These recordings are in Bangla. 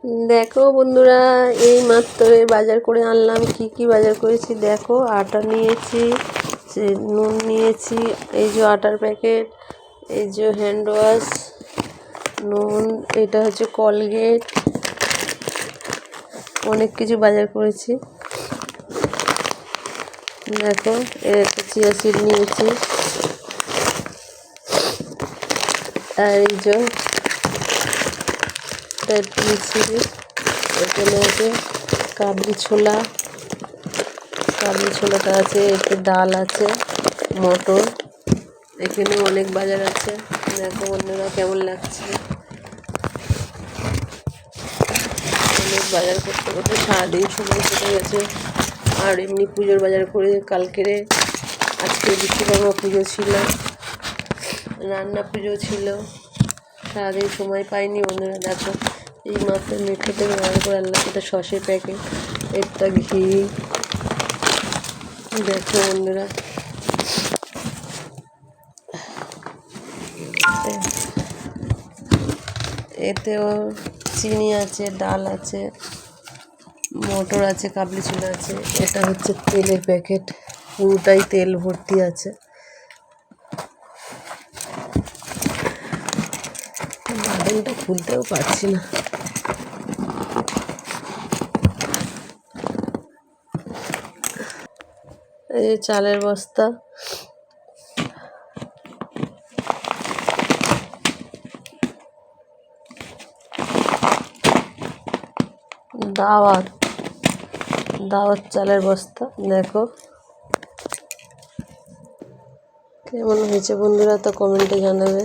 দেখো বন্ধুরা, এই মাত্র বাজার করে আনলাম। কি বাজার করেছি দেখো। আটা নিয়েছি, নুন নিয়েছি, এই যে আটার প্যাকেট, এই যে হ্যান্ড ওয়াশ, নুন, এটা হচ্ছে কলগেট, অনেক কিছু বাজার করেছি। দেখো একটা চিয়া সিড নিয়েছি, আর এই যে নিয়েছি, এখানে আছে কাবলি ছোলাটা আছে, একটু ডাল আছে, মটর, এখানে অনেক বাজার আছে। দেখো বন্ধুরা কেমন লাগছে। অনেক বাজার করতে করতে সারাদিন সময় কেটে গেছে। আর এমনি পুজোর বাজার করে কালকেরে, আজকে বিশ্বকর্মা পুজো ছিল, রান্না পুজো ছিল, সারাদিন সময় পাইনি বন্ধুরা। দেখো এই মাত্র মেট্রো থেকে বাজার করে আনলাম। এটা সসের প্যাকেট, একটা ঘি, দেখো বন্ধুরা। এতেও চিনি আছে, ডাল আছে, মটর আছে, কাবলি ছোলা আছে। এটা হচ্ছে তেলের প্যাকেট, পুরোটাই তেল ভর্তি আছে। বাদামটা খুলতেও পারছি না। এই যে চালের বস্তা, দাওয়াত চালের বস্তা। দেখো কেমন হয়েছে বন্ধুরা, তো কমেন্টে জানাবে।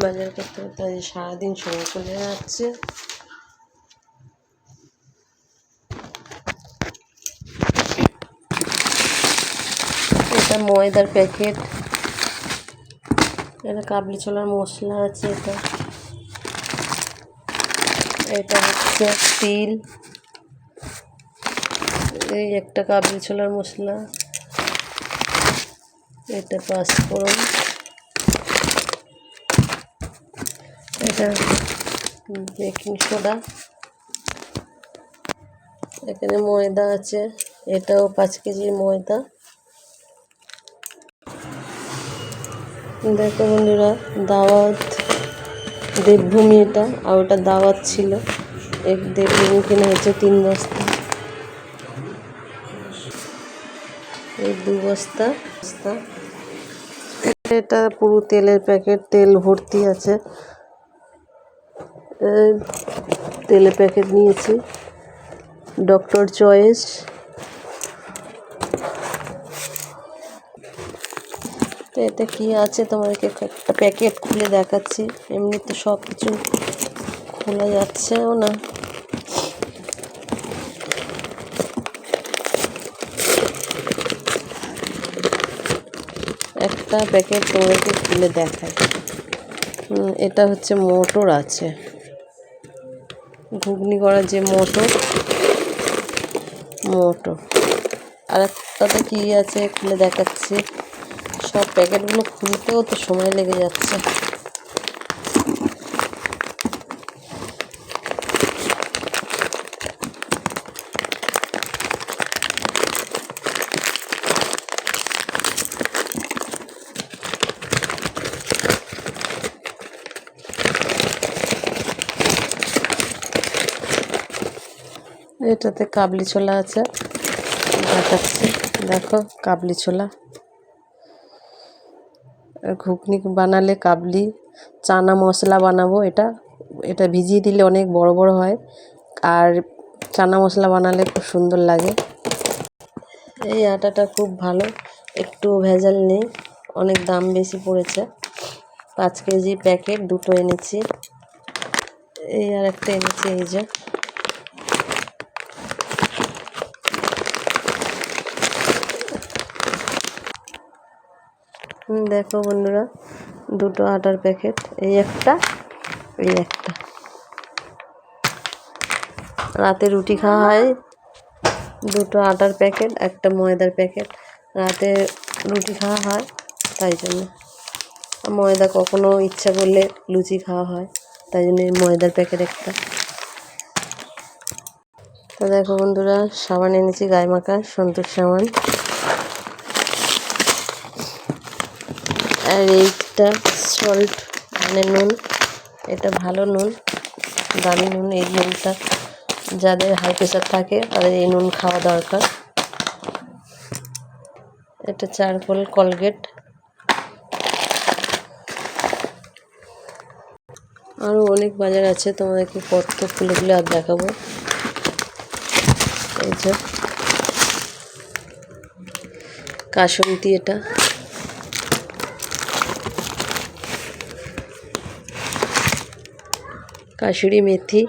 বাজার করতে করতে সারাদিন সময় চলে যাচ্ছে। এটা ময়দার প্যাকেট, এটা কাবলি ছোলার মশলা আছে, এটা হচ্ছে তিল, এই একটা কাবলি ছোলার মশলা, এটা পাঁচফোড়ন, এটা বেকিং সোডা, এখানে ময়দা আছে, এটাও 5 কেজি ময়দা। দেখো বন্ধুরা, দাওয়াত দেবভূমি, এটা আর ওটা দাওয়াত ছিল। এক দেবভূমি কিনে হচ্ছে 3 বস্তা, এই 2 বস্তা। এটা পুরো তেলের প্যাকেট, তেল ভর্তি আছে। তেলের প্যাকেট নিয়েছি, ডক্টর চয়েস। তো এতে কি আছে তোমাদেরকে একটা প্যাকেট খুলে দেখাচ্ছি। এমনি তো সব কিছু খোলা যাচ্ছেও না। একটা প্যাকেট তোমাদেরকে খুলে দেখাই। এটা হচ্ছে মটর আছে, ঘুগনি করার যে মটর। আর একটাতে কি আছে খুলে দেখাচ্ছি। সব প্যাকেটগুলো খুলতেও তো সময় লেগে যাচ্ছে। এটাতে কাবলি ছোলা আছে, দেখাচ্ছি। দেখো কাবলি ছোলা, ঘুগনি বানালে কাবলি, চানা মশলা বানাবো। এটা ভিজিয়ে দিলে অনেক বড় বড় হয়, আর চানা মশলা বানালে খুব সুন্দর লাগে। এই আটাটা খুব ভালো, একটু ভেজাল নেই, অনেক দাম বেশি পড়েছে। 5 কেজি প্যাকেট, 2টো এনেছি। এই আর একটা এনেছি, এই যে দেখো বন্ধুরা, 2টো আটার প্যাকেট, এই একটা। রাতে রুটি খাওয়া হয়, 2টো আটার প্যাকেট, একটা ময়দার প্যাকেট। রাতে রুটি খাওয়া হয়, তাই জন্য। ময়দা কখনো ইচ্ছা করলে লুচি খাওয়া হয়, তাই জন্য ময়দার প্যাকেট একটা। তো দেখো বন্ধুরা, সাবান এনেছি গায়ে মাখা, সন্তুর সাবান। আর এইটা সল্ট মানে নুন, এটা ভালো নুন, দামি নুন। এই নুনটা যাদের হাই প্রেশার থাকে তাদের এই নুন খাওয়া দরকার। এটা চারকোল, কলগেট। আরও অনেক বাজার আছে, তোমাদেরকে কত খুলে খুলে আর দেখাবো। এই যে কাসুন্দি, এটা কাসুরি মেথি,